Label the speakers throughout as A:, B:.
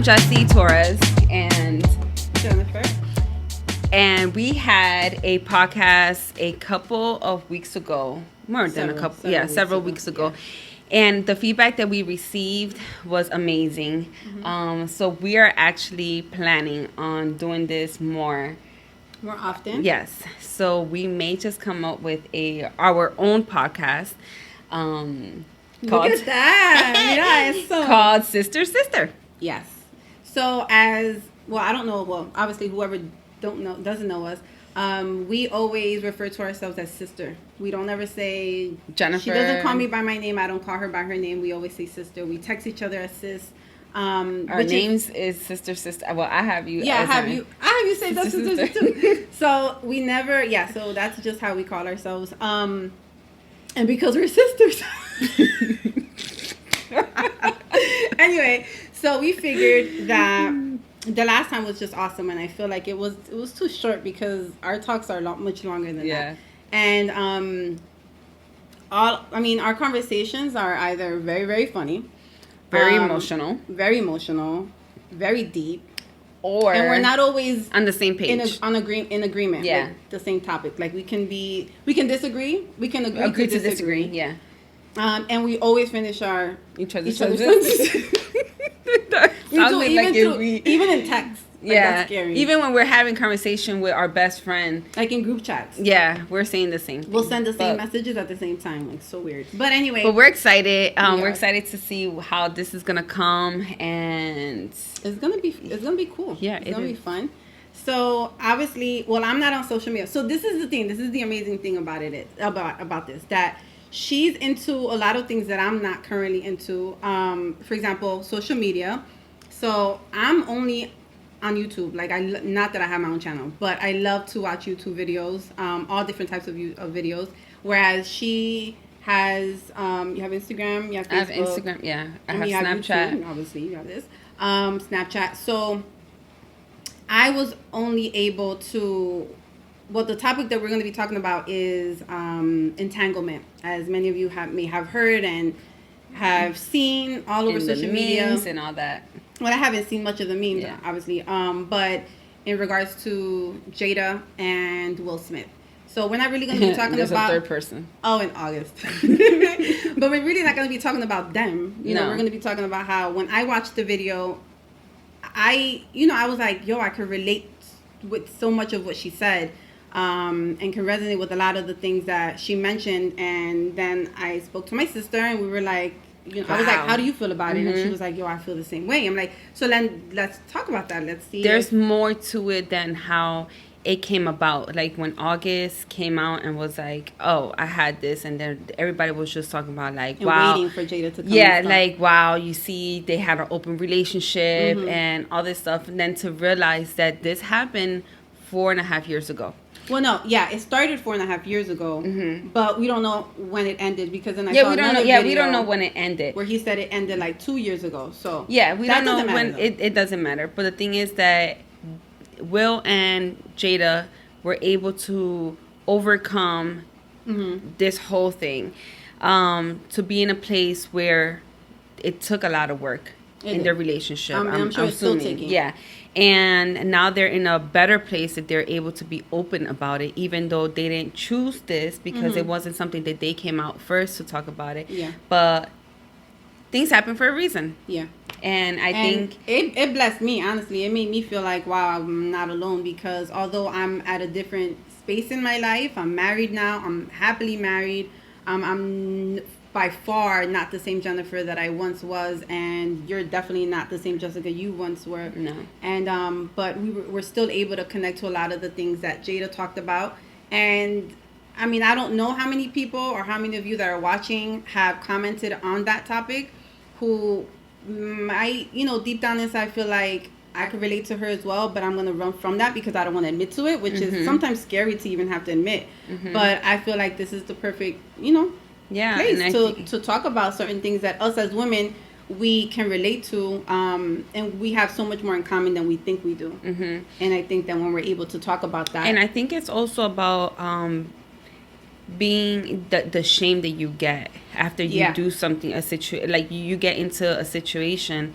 A: Jessie Torres and
B: Jennifer.
A: And we had a podcast a couple of weeks ago. Several weeks ago. Yeah. And the feedback that we received was amazing. Mm-hmm. So we are actually planning on doing this more
B: often.
A: Yes. So we may just come up with our own podcast.
B: Look at that. Yes.
A: Called Sister.
B: Yes. So I don't know. Well, obviously, whoever doesn't know us. We always refer to ourselves as sister. We don't ever say
A: Jennifer.
B: She doesn't call me by my name. I don't call her by her name. We always say sister. We text each other as sis.
A: Our names is sister. Well, I have you.
B: Yeah, I have you say that sister too. So we never. Yeah. So that's just how we call ourselves. And because we're sisters. Anyway, so we figured that. The last time was just awesome, and I feel like it was too short because our talks are much longer than that. And our conversations are either very, very funny,
A: very emotional,
B: very deep,
A: and
B: we're not always
A: on the same page,
B: in agreement.
A: Yeah,
B: like the same topic. Like we can disagree, we can agree to disagree.
A: Yeah,
B: and we always finish each other's
A: sentences.
B: Even in text. Like, that's scary.
A: Even when we're having conversation with our best friend,
B: like in group chats.
A: Yeah, we're saying the same thing.
B: We'll send the same messages at the same time. Like, so weird. But anyway.
A: But we're excited. We're excited to see how this is gonna come, and
B: it's gonna be cool.
A: Yeah,
B: it's gonna be fun. So obviously, I'm not on social media. So this is the thing. This is the amazing thing about it. About this, that she's into a lot of things that I'm not currently into. For example, social media. So I'm only on YouTube. Like, not that I have my own channel, but I love to watch YouTube videos, all different types of videos. Whereas she has, you have Instagram, you have Facebook.
A: I have Instagram, yeah. I have Snapchat.
B: YouTube, obviously, you have this. Snapchat. So I was only able to. Well, the topic that we're going to be talking about is entanglement, as many of you may have heard and have seen all over social media
A: and all that.
B: Well, I haven't seen much of the memes, obviously, but in regards to Jada and Will Smith. So we're not really going to be talking
A: There's
B: about...
A: a third person.
B: Oh, in August. But we're really not going to be talking about them. You know, we're going to be talking about how when I watched the video, I was like, I could relate with so much of what she said. And can resonate with a lot of the things that she mentioned. And then I spoke to my sister, and we were like, I was like, how do you feel about it? And she was like, I feel the same way. I'm like, so then let's talk about that. Let's see.
A: There's more to it than how it came about. Like when August came out and was like, oh, I had this, and then everybody was just talking about like, wow,
B: waiting for Jada to come.
A: Yeah, like, wow, you see, they had an open relationship and all this stuff, and then to realize that this happened 4.5 years ago.
B: Well, no, it started 4.5 years ago, but we don't know when it ended because then
A: we don't know. Yeah, we don't know when it ended.
B: Where he said it ended like 2 years ago. So
A: we don't know when it doesn't matter. But the thing is that Will and Jada were able to overcome this whole thing, to be in a place where it took a lot of work in their relationship.
B: I'm sure it's still taking.
A: Yeah. And now they're in a better place that they're able to be open about it, even though they didn't choose this because it wasn't something that they came out first to talk about it.
B: Yeah.
A: But things happen for a reason.
B: Yeah.
A: And I think
B: it blessed me, honestly. It made me feel like, wow, I'm not alone, because although I'm at a different space in my life, I'm married now, I'm happily married. I'm by far not the same Jennifer that I once was, and you're definitely not the same Jessica you once were.
A: No.
B: And but we're still able to connect to a lot of the things that Jada talked about. And I mean, I don't know how many people or how many of you that are watching have commented on that topic who might, deep down inside feel like I could relate to her as well, but I'm going to run from that because I don't want to admit to it, which is sometimes scary to even have to admit. But I feel like this is the perfect, place to talk about certain things that us as women, we can relate to, and we have so much more in common than we think we do. And I think that when we're able to talk about that.
A: And I think it's also about being the shame that you get after you do something, like you get into a situation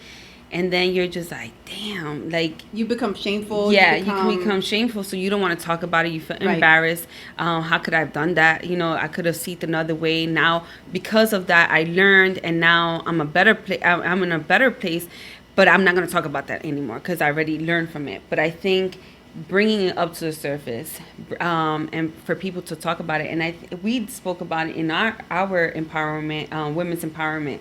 A: and then you're just like, damn, like
B: you become shameful.
A: Yeah, you can become shameful, so you don't want to talk about it. You feel embarrassed. How could I have done that? You know, I could have seen it another way. Now, because of that, I learned, and now I'm I'm in a better place. But I'm not going to talk about that anymore because I already learned from it. But I think bringing it up to the surface, and for people to talk about it, and we spoke about it in our empowerment, women's empowerment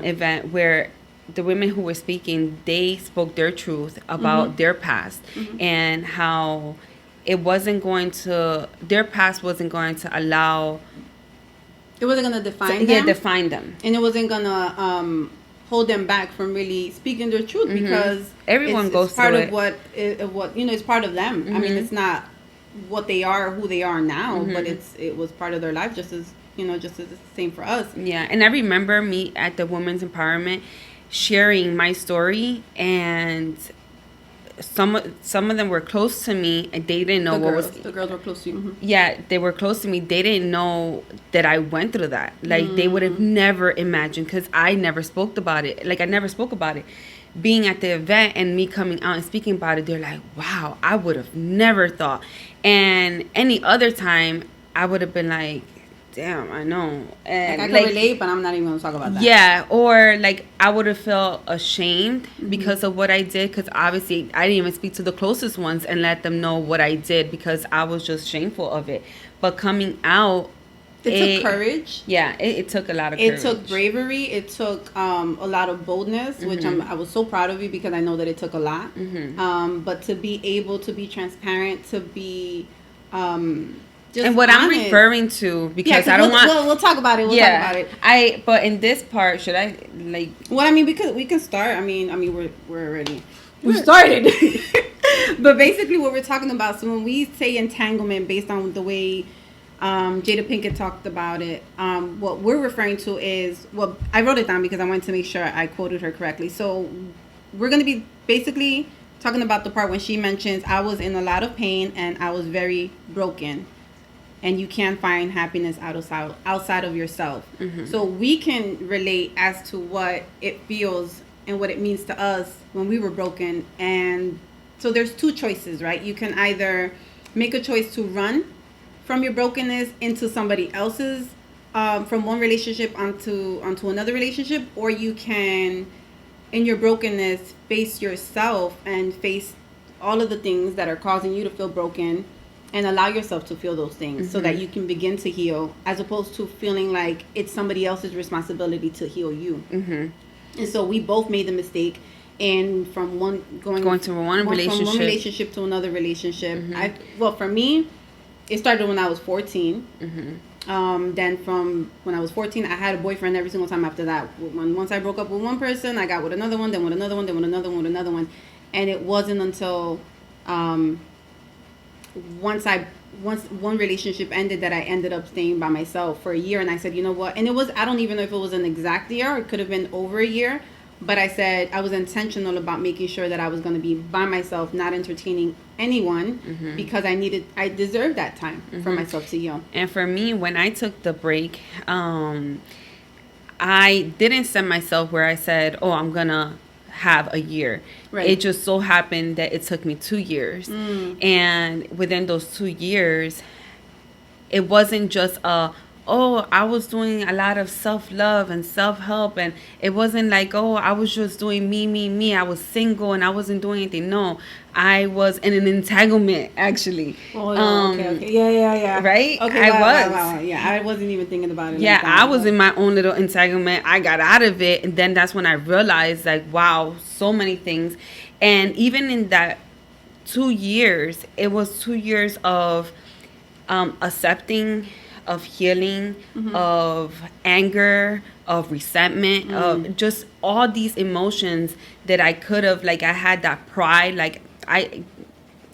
A: event where the women who were speaking, they spoke their truth about their past and how their past wasn't going to allow.
B: It wasn't going to define them. Yeah,
A: define them.
B: And it wasn't going to hold them back from really speaking their truth because
A: everyone goes
B: part
A: through
B: of what it's part of them. I mean, it's not what they are, who they are now, but it was part of their life, just as the same for us.
A: Yeah, and I remember me at the Women's Empowerment sharing my story, and some of them were close to me, and they didn't know
B: the girls were close to you. Mm-hmm.
A: Yeah, they were close to me. They didn't know that I went through that. Like they would have never imagined, because I never spoke about it. Like I never spoke about it. Being at the event and me coming out and speaking about it, they're like, wow, I would have never thought. And any other time, I would have been like, damn, I know. And
B: I can relate, but I'm not even going to talk about that.
A: Yeah, or like I would have felt ashamed because of what I did, because obviously I didn't even speak to the closest ones and let them know what I did because I was just shameful of it. But coming out,
B: it took courage.
A: Yeah, it took a lot of courage.
B: It took bravery. It took a lot of boldness, which I was so proud of you because I know that it took a lot. But to be able to be transparent, to be just
A: and what honest. I'm referring to, because I don't want.
B: We'll talk about it. We'll talk about it.
A: But in this part, should I like?
B: Well, I mean, because we can start. I mean, we're already. We started. But basically, what we're talking about. So when we say entanglement, based on the way Jada Pinkett talked about it, what we're referring to is, well, I wrote it down because I wanted to make sure I quoted her correctly. So we're going to be basically talking about the part when she mentions, I was in a lot of pain and I was very broken. And you can't find happiness outside of yourself. So we can relate as to what it feels and what it means to us when we were broken. And so there's two choices, right? You can either make a choice to run from your brokenness into somebody else's, from one relationship onto another relationship, or you can, in your brokenness, face yourself and face all of the things that are causing you to feel broken, and allow yourself to feel those things so that you can begin to heal, as opposed to feeling like it's somebody else's responsibility to heal you. And so we both made the mistake, and from going to one relationship to another relationship. For me, it started when I was 14. Then from when I was 14, I had a boyfriend every single time after that. Once I broke up with one person, I got with another one, then with another one, then with another one, with another one. And it wasn't until once one relationship ended that I ended up staying by myself for a year. And I said, you know what? And I don't even know if it was an exact year. It could have been over a year. But I said I was intentional about making sure that I was going to be by myself, not entertaining anyone, because I deserved that time for myself to heal.
A: And for me, when I took the break, I didn't set myself where I said, oh, I'm going to have a year. Right. It just so happened that it took me 2 years. And within those 2 years, it wasn't just I was doing a lot of self-love and self-help, and it wasn't like, I was just doing me. I was single and I wasn't doing anything. No, I was in an entanglement, actually.
B: Okay. Yeah.
A: Right?
B: Okay, wow. Yeah, I wasn't even thinking about it.
A: Yeah, I was in my own little entanglement. I got out of it, and then that's when I realized, like, wow, so many things. And even in that 2 years, it was 2 years of accepting, of healing, of anger, of resentment, of just all these emotions that I could have, like, I had that pride, like,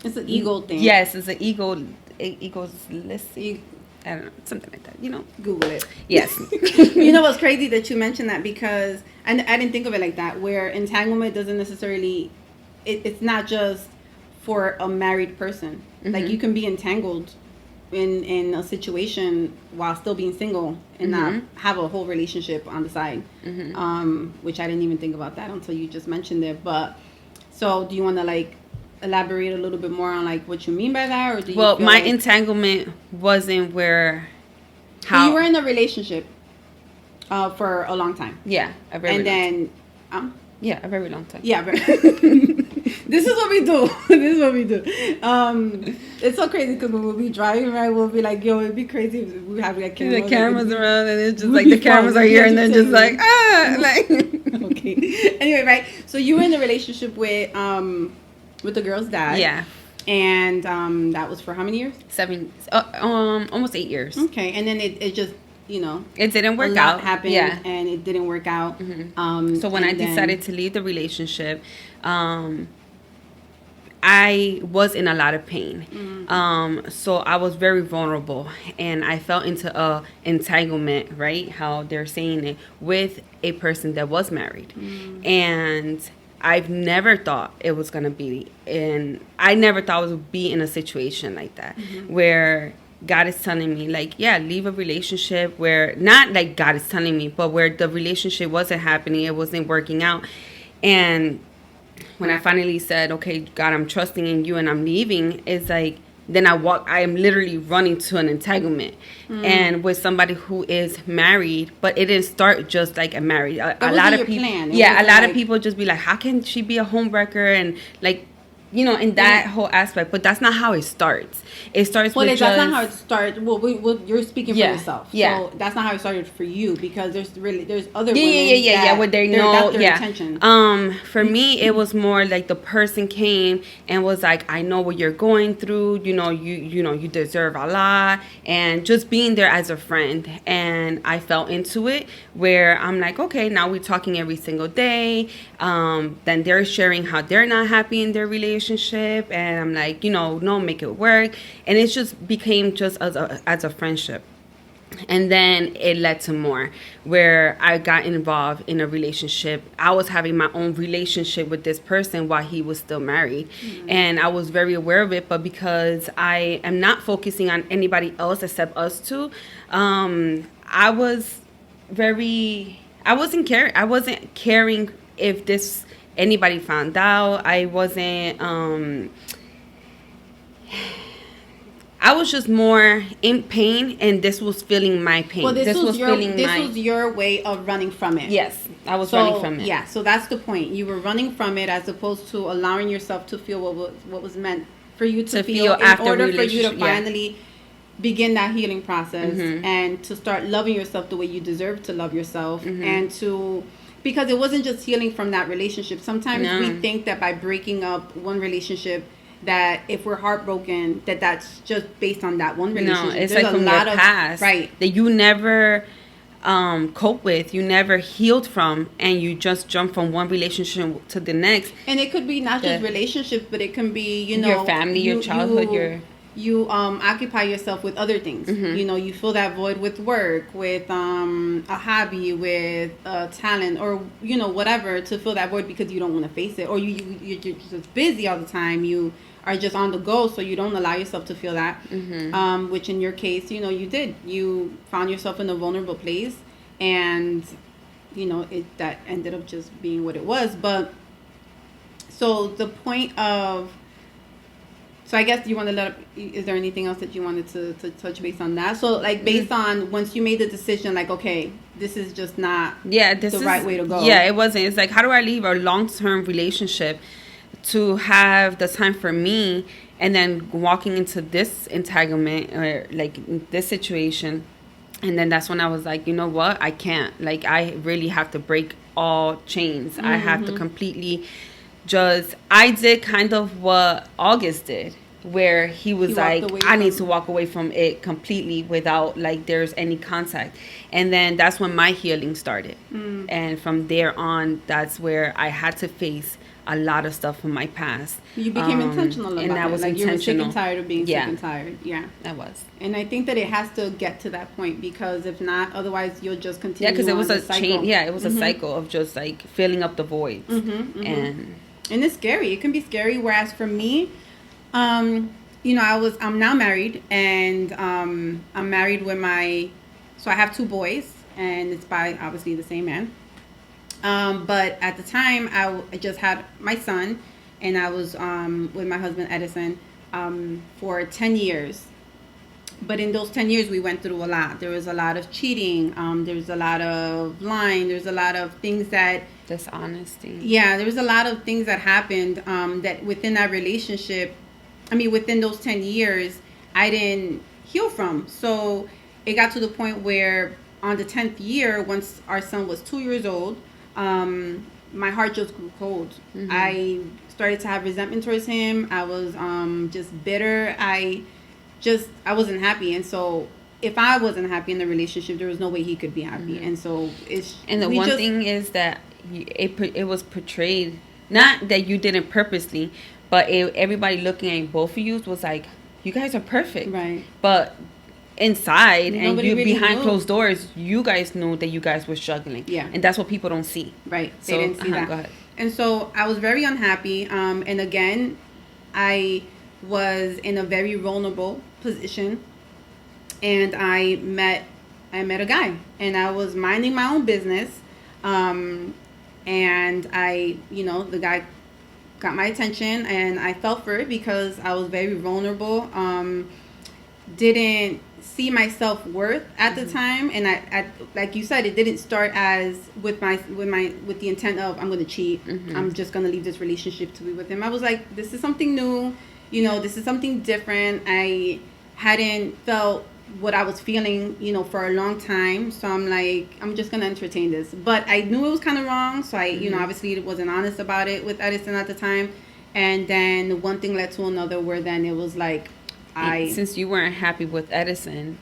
B: it's an ego thing.
A: Yes, it's an ego's I don't know, something like that,
B: Google it.
A: Yes.
B: You know what's crazy that you mentioned that, because I didn't think of it like that, where entanglement doesn't necessarily, it's not just for a married person. Like, you can be entangled in a situation while still being single and not have a whole relationship on the side. Which I didn't even think about that until you just mentioned it. But so do you want to like elaborate a little bit more on like what you mean by that, or do you
A: well,
B: feel
A: my
B: like
A: entanglement wasn't where
B: so you were in a relationship for a long time,
A: a very
B: and
A: long
B: then
A: time. A very long time.
B: This is what we do. This is what we do. It's so crazy because when we'll be driving, right, we'll be like, yo, it'd be crazy if we have like cameras.
A: The cameras around, and it's just like the cameras are here, and then just like, like.
B: Okay. Anyway, right. So you were in a relationship with the girl's dad.
A: Yeah.
B: And that was for how many years?
A: 7, almost 8 years.
B: Okay. And then it just, you know,
A: it didn't work
B: a lot
A: out.
B: Happened, and it didn't work out.
A: So when I decided to leave the relationship, I was in a lot of pain. So I was very vulnerable, and I fell into a entanglement, right? How they're saying it, with a person that was married. And I've never thought it was going to be I never thought I would be in a situation like that, where God is telling me, like, leave a relationship where, not like God is telling me, but where the relationship wasn't happening, it wasn't working out. And when I finally said, okay, God, I'm trusting in you and I'm leaving, it's like, then I am literally running to an entanglement and with somebody who is married, but it didn't start just like a married. A lot of people, a lot of people just be like, how can she be a homewrecker? And like, you know, in that whole aspect, but that's not how it starts. It starts with
B: that's not how it starts. Well, you're speaking for yourself.
A: Yeah.
B: So that's not how it started for you, because there's other women.
A: Where they know.
B: That's their intention.
A: For me, it was more like the person came and was like, I know what you're going through. You know, you deserve a lot, and just being there as a friend. And I fell into it where I'm like, okay, now we're talking every single day. Then they're sharing how they're not happy in their relationship, and I'm like, no, make it work. And it just became just as a friendship. And then it led to more, where I got involved in a relationship. I was having my own relationship with this person while he was still married. And I was very aware of it, but because I am not focusing on anybody else except us two, I wasn't caring if anybody found out. I wasn't I was just more in pain, and this was feeling my pain.
B: Well, this was your way of running from it.
A: Yes, I was running from it.
B: Yeah, so that's the point. You were running from it as opposed to allowing yourself to feel what was meant for you to feel in order for you to finally begin that healing process and to start loving yourself the way you deserve to love yourself, and because it wasn't just healing from that relationship. Sometimes we think that by breaking up one relationship, that if we're heartbroken, that's just based on that one relationship.
A: No, it's like from your past,
B: right,
A: that you never cope with, you never healed from, and you just jump from one relationship to the next.
B: And it could be not just relationships, but it can be, your
A: family, your childhood,
B: you occupy yourself with other things. You fill that void with work, with a hobby, with talent, or whatever, to fill that void because you don't want to face it, or you're just busy all the time. You are just on the go, so you don't allow yourself to feel that. Which in your case, you found yourself in a vulnerable place, and that ended up just being what it was. But so the point of So I guess you want to is there anything else that you wanted to touch base on that? So like based on once you made the decision, like, okay, this is just not the right way to go.
A: Yeah, it wasn't. It's like, how do I leave a long-term relationship to have the time for me, and then walking into this entanglement or like this situation. And then that's when I was like, you know what? I can't. Like, I really have to break all chains. Mm-hmm. I have to completely I did kind of what August did, where he was like, I need to walk away from it completely without, like, there's any contact. And then that's when my healing started. Mm. And from there on, that's where I had to face a lot of stuff from my past.
B: You became intentional about it.
A: And that was
B: like
A: intentional.
B: You were sick and tired of being sick and tired. Yeah.
A: I was.
B: And I think that it has to get to that point, because if not, otherwise you'll just continue.
A: Yeah, because it was a chain. Yeah, it was a cycle of just like filling up the voids. And
B: it's scary. It can be scary. Whereas for me, I'm now married, and I'm married with so I have 2 boys, and it's by obviously the same man. But at the time, I just had my son, and I was with my husband Edison for 10 years. But in those 10 years, we went through a lot. There was a lot of cheating. There was a lot of lying. There's a lot of things that...
A: Dishonesty.
B: Yeah, there was a lot of things that happened that within that relationship, within those 10 years, I didn't heal from. So it got to the point where on the 10th year, once our son was 2 years old, my heart just grew cold. Mm-hmm. I started to have resentment towards him. I was just bitter. I wasn't happy. And so if I wasn't happy in the relationship, there was no way he could be happy. Mm-hmm. And so
A: thing is that it was portrayed, not that you didn't purposely, but everybody looking at both of you was like, you guys are perfect.
B: Right.
A: But inside, nobody and you really behind closed doors, you guys knew that you guys were struggling.
B: Yeah.
A: And that's what people don't see.
B: Right. They didn't see that. Go ahead. And so I was very unhappy. And again, I was in a very vulnerable position, and I met a guy, and I was minding my own business, and the guy got my attention, and I fell for it because I was very vulnerable, didn't see my self-worth at the time, and I like you said, it didn't start as with the intent of I'm going to cheat. Mm-hmm. I'm just going to leave this relationship to be with him. I was like, this is something new. This is something different. I hadn't felt what I was feeling, for a long time. So I'm like, I'm just going to entertain this. But I knew it was kind of wrong. So I, mm-hmm. Obviously it wasn't honest about it with Edison at the time. And then one thing led to another, where then it was like,
A: since you weren't happy with Edison,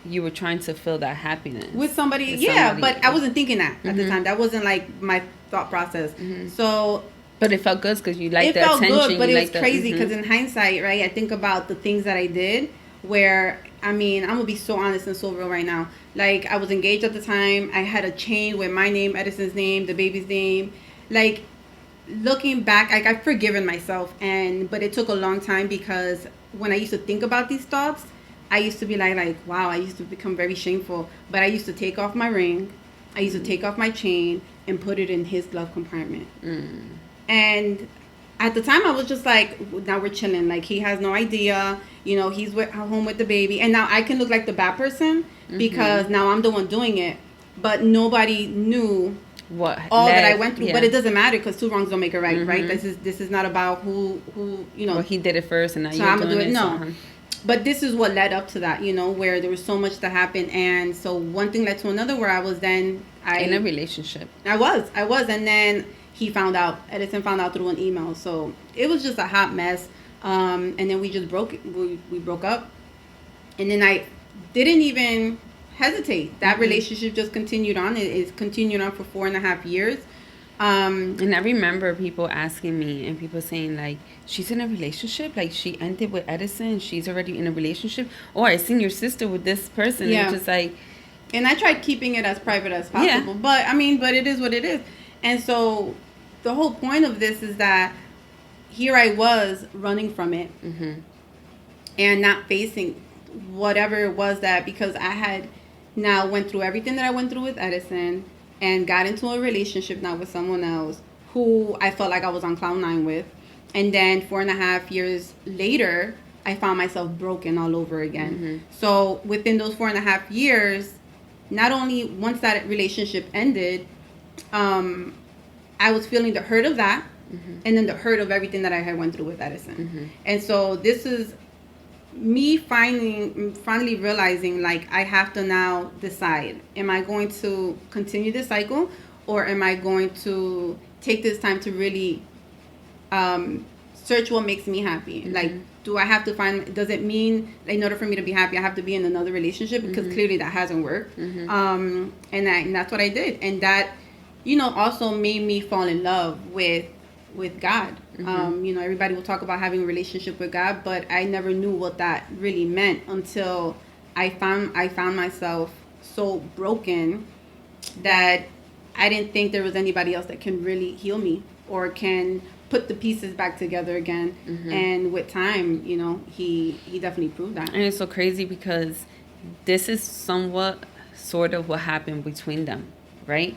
A: you were trying to feel that happiness.
B: With somebody. But I wasn't thinking that at mm-hmm. the time. That wasn't like my thought process. Mm-hmm. So...
A: But it felt good because you liked the attention. It felt good,
B: but it was crazy because in hindsight, right, I think about the things that I did where, I'm going to be so honest and so real right now. Like, I was engaged at the time. I had a chain with my name, Edison's name, the baby's name. Like, looking back, I've forgiven myself. But it took a long time because when I used to think about these thoughts, I used to be like, wow, I used to become very shameful. But I used to take off my ring. I used to take off my chain and put it in his glove compartment. Mm. And at the time, I was just like, now we're chilling. Like, he has no idea. He's home with the baby. And now I can look like the bad person mm-hmm. because now I'm the one doing it. But nobody knew all that I went through. Yeah. But it doesn't matter because 2 wrongs don't make it right, mm-hmm. right? This is not about who.
A: Well, he did it first and now
B: so
A: you're
B: doing
A: it.
B: No. So, but this is what led up to that, where there was so much that happened. And so one thing led to another where I was then...
A: in a relationship.
B: I was. And then... Edison found out through an email. So it was just a hot mess. And then we just broke up. And then I didn't even hesitate. That mm-hmm. relationship just continued on. It's continued on for 4.5 years.
A: And I remember people asking me and people saying, like, she's in a relationship? Like, she ended with Edison. She's already in a relationship? Oh, I seen your sister with this person. Yeah. And just like...
B: And I tried keeping it as private as possible. Yeah. But it is what it is. And so... The whole point of this is that here I was running from it mm-hmm. and not facing whatever it was that, because I had now went through everything that I went through with Edison and got into a relationship now with someone else who I felt like I was on cloud 9 with. And then 4.5 years later, I found myself broken all over again. Mm-hmm. So within those 4.5 years, not only once that relationship ended, I was feeling the hurt of that mm-hmm. and then the hurt of everything that I had went through with Edison. Mm-hmm. And so this is me finally realizing, like, I have to now decide, am I going to continue this cycle or am I going to take this time to really search what makes me happy? Mm-hmm. Like, do I have to does it mean in order for me to be happy, I have to be in another relationship? Because mm-hmm. clearly that hasn't worked. Mm-hmm. And that's what I did. And that, also made me fall in love with God. Mm-hmm. Everybody will talk about having a relationship with God, but I never knew what that really meant until I found myself so broken that I didn't think there was anybody else that can really heal me or can put the pieces back together again. And with time, you know, he definitely proved that.
A: And it's so crazy because this is somewhat sort of what happened between them, right?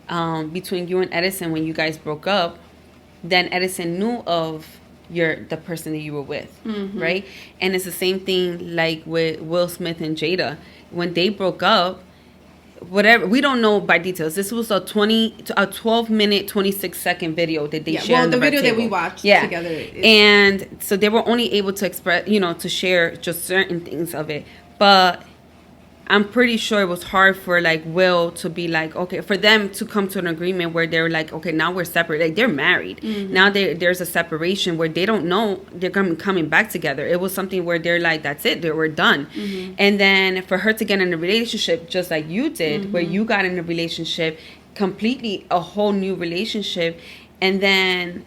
A: Between you and Edison, when you guys broke up, then Edison knew of the person that you were with, right? And it's the same thing like with Will Smith and Jada. When they broke up, whatever, we don't know by details. This was a 12-minute, 26-second video that they shared.
B: Well, the video that we watched together.
A: And so they were only able to express, you know, to share just certain things of it. But I'm pretty sure it was hard for like Will to be like, okay, for them to come to an agreement where they're like, okay, now we're separate. Like they're married. Now there's a separation where they don't know they're coming back together. It was something where they're like, that's it, we're done. And then for her to get in a relationship just like you did, where you got in a relationship, completely a whole new relationship, and then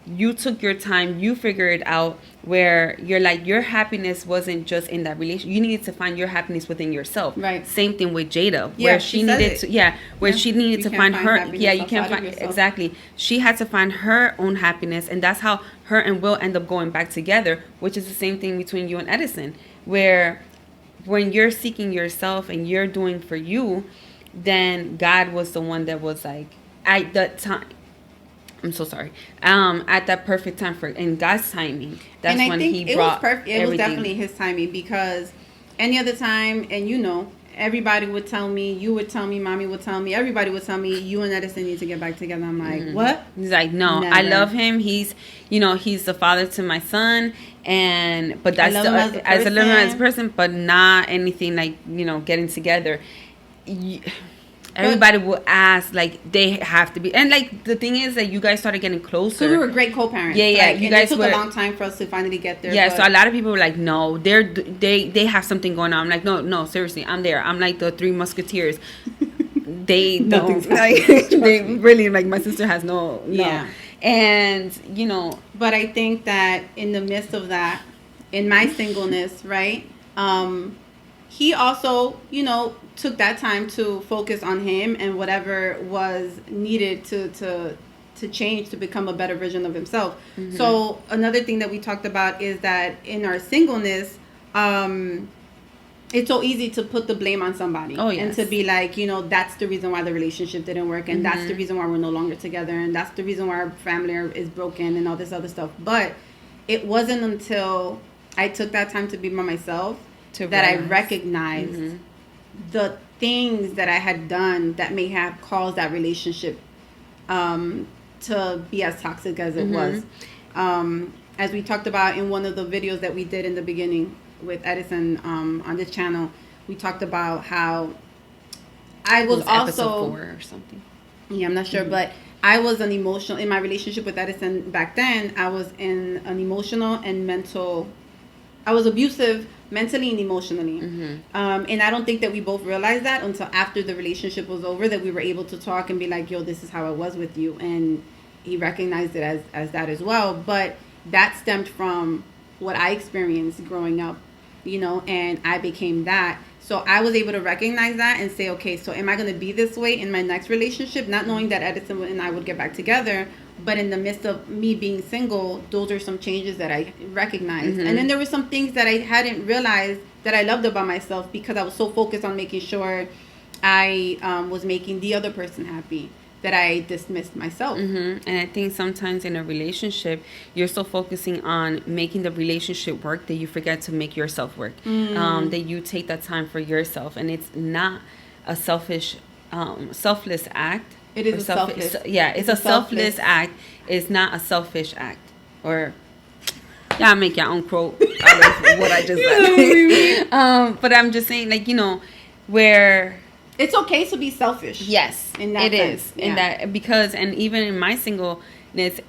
A: you took your time, you figured it out, where you're like, your happiness wasn't just in that relationship. You needed to find your happiness within yourself.
B: Right.
A: Same thing with Jada, where she needed to, she needed to find her. Yeah, you can't find exactly. She had to find her own happiness, and that's how her and Will end up going back together. Which is the same thing between you and Edison, where when you're seeking yourself and you're doing for you, then God was the one that was like at that time. I'm so sorry. At that perfect time in God's timing, that's
B: and I
A: when
B: think
A: He
B: it
A: brought
B: was perfect. It
A: everything.
B: was definitely His timing, because any other time, and you know, everybody would tell me, you would tell me, mommy would tell me, everybody would tell me, you and Edison need to get back together. I'm like, what?
A: He's like, no,
B: Never.
A: I love him. He's, you know, he's the father to my son, but that's
B: I love him
A: as a person, but not anything like, you know, getting together. Everybody will ask, like, they have to be, and like the thing is that you guys started getting closer.
B: So we were great co-parents.
A: Yeah,
B: like,
A: you guys
B: it took a long time for us to finally get there.
A: Yeah, so a lot of people were like, no, they have something going on. I'm like, no, seriously, I'm there. I'm like the Three Musketeers. They don't like. They really like. My sister has no. Yeah, and you know,
B: but I think that in the midst of that, in my singleness, right? He also, you know, took that time to focus on him and whatever was needed to change, to become a better version of himself. So another thing that we talked about is that in our singleness, it's so easy to put the blame on somebody.
A: Oh, yes.
B: And to be like, you know, that's the reason why the relationship didn't work, and that's the reason why we're no longer together, and that's the reason why our family is broken and all this other stuff. But it wasn't until I took that time to be by myself that I recognized the things that I had done that may have caused that relationship to be as toxic as it was. As we talked about in one of the videos that we did in the beginning with Edison on this channel, we talked about how I was also
A: episode 4 or something.
B: Yeah, I'm not sure, but I was in my relationship with Edison back then. I was in an emotional and mental. I was abusive mentally and emotionally. And I don't think that we both realized that until after the relationship was over, that we were able to talk and be like, yo, this is how I was with you. And he recognized it as that as well. But that stemmed from what I experienced growing up, you know, and I became that. So I was able to recognize that and say, okay, so am I going to be this way in my next relationship? Not knowing that Edison and I would get back together. But in the midst of me being single, those are some changes that I recognized. And then there were some things that I hadn't realized that I loved about myself, because I was so focused on making sure I was making the other person happy that I dismissed myself.
A: And I think sometimes in a relationship, you're so focusing on making the relationship work that you forget to make yourself work. That you take that time for yourself. And it's not a selfless act.
B: It is a selfless.
A: It's a selfless act. It's not a selfish act. Or y'all make your own quote out of what I just said. But I'm just saying, like, you know, where
B: it's okay to be selfish.
A: Yes,
B: in that sense.
A: Is. In that, because, and even in my singleness,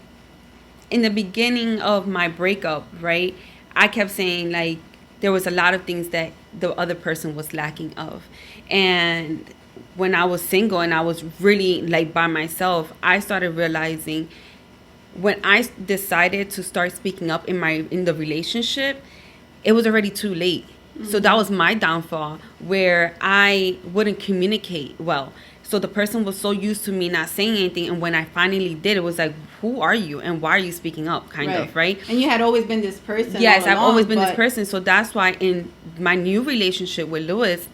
A: in the beginning of my breakup, right, I kept saying, like, there was a lot of things that the other person was lacking of. And when I was single and I was really like by myself, I started realizing when I decided to start speaking up in the relationship, it was already too late. So that was my downfall, where I wouldn't communicate well. So the person was so used to me not saying anything, and when I finally did, it was like, who are you and why are you speaking up, kind of, right?
B: And you had always been this person.
A: Yes, I've always been this person. So that's why in my new relationship with Lewis,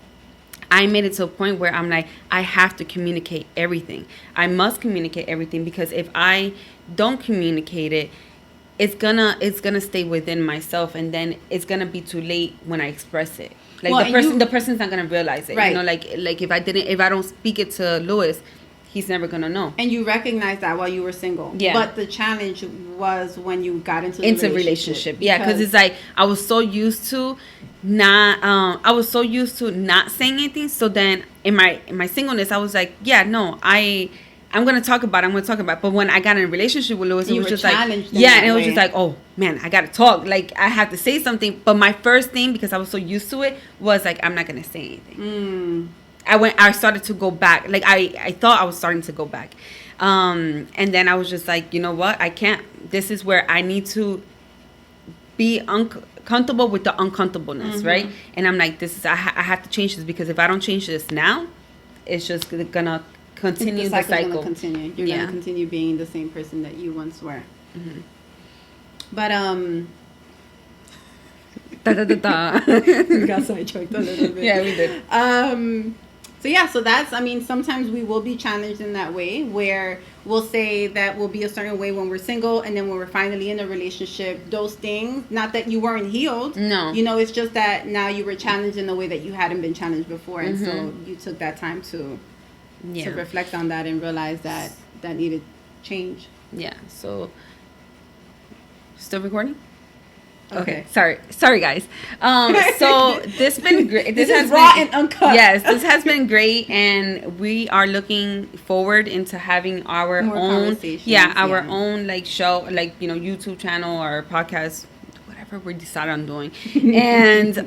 A: I made it to a point where I'm like, I have to communicate everything. I must communicate everything, because if I don't communicate it, it's gonna stay within myself, and then it's gonna be too late when I express it. Like, the person's not gonna realize it.
B: Right.
A: You know, like if I don't speak it to Lewis, he's never gonna know.
B: And you recognize that while you were single.
A: Yeah.
B: But the challenge was when you got into
A: relationship. Yeah, because it's like I was so used to not saying anything. So then in my singleness, I was like, yeah, no, I'm gonna talk about it. But when I got in a relationship with Lewis, it was just like, yeah, and it was just like, oh man, I gotta talk. Like, I have to say something. But my first thing, because I was so used to it, was like, I'm not gonna say anything. I started to go back. Like, I thought I was starting to go back. And then I was just like, you know what? I can't. This is where I need to be uncomfortable with the uncomfortableness, right? And I'm like, I have to change this, because if I don't change this now, it's just gonna continue the cycle.
B: Gonna continue. You're gonna continue being the same person that you once were. But we got sidetracked a little bit.
A: Yeah, we did.
B: So that's, I mean, sometimes we will be challenged in that way, where we'll say that we'll be a certain way when we're single, and then when we're finally in a relationship, those things, not that you weren't healed. No. You know, it's just that now you were challenged in a way that you hadn't been challenged before. And so you took that time to reflect on that and realize that needed change.
A: Yeah. So, still recording?
B: Okay.
A: Sorry, guys. So this been great.
B: This has raw and uncut.
A: Yes, this has been great, and we are looking forward into having our own, own like show, like, you know, YouTube channel or podcast, whatever we decide on doing. And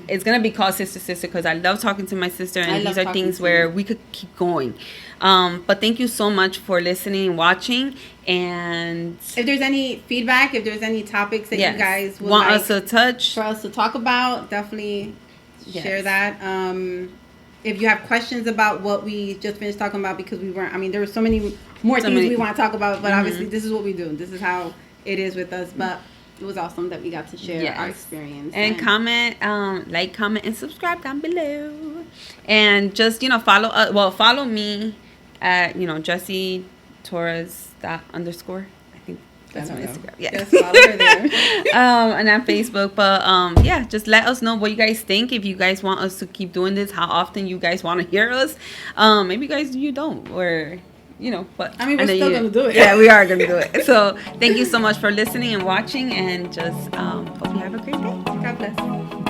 A: it's gonna be called Sista, because I love talking to my sister, and these are things where we could keep going. But thank you so much for listening and watching. And
B: if there's any feedback, if there's any topics that you guys would
A: want
B: like
A: us to touch,
B: for us to talk about, definitely share that. If you have questions about what we just finished talking about, because there were so many more things we want to talk about, but obviously this is what we do. This is how it is with us. But it was awesome that we got to share our experience. And comment, comment, and subscribe down below. And just, follow me at, Jessie Torres _. I think that's my Instagram. Yeah. Just follow her there. And on Facebook. But just let us know what you guys think. If you guys want us to keep doing this, how often you guys want to hear us. Maybe you don't, or but I mean, we're still gonna do it.
A: Yeah, we are gonna do it. So thank you so much for listening and watching, and just hope you have a great day.
B: God bless.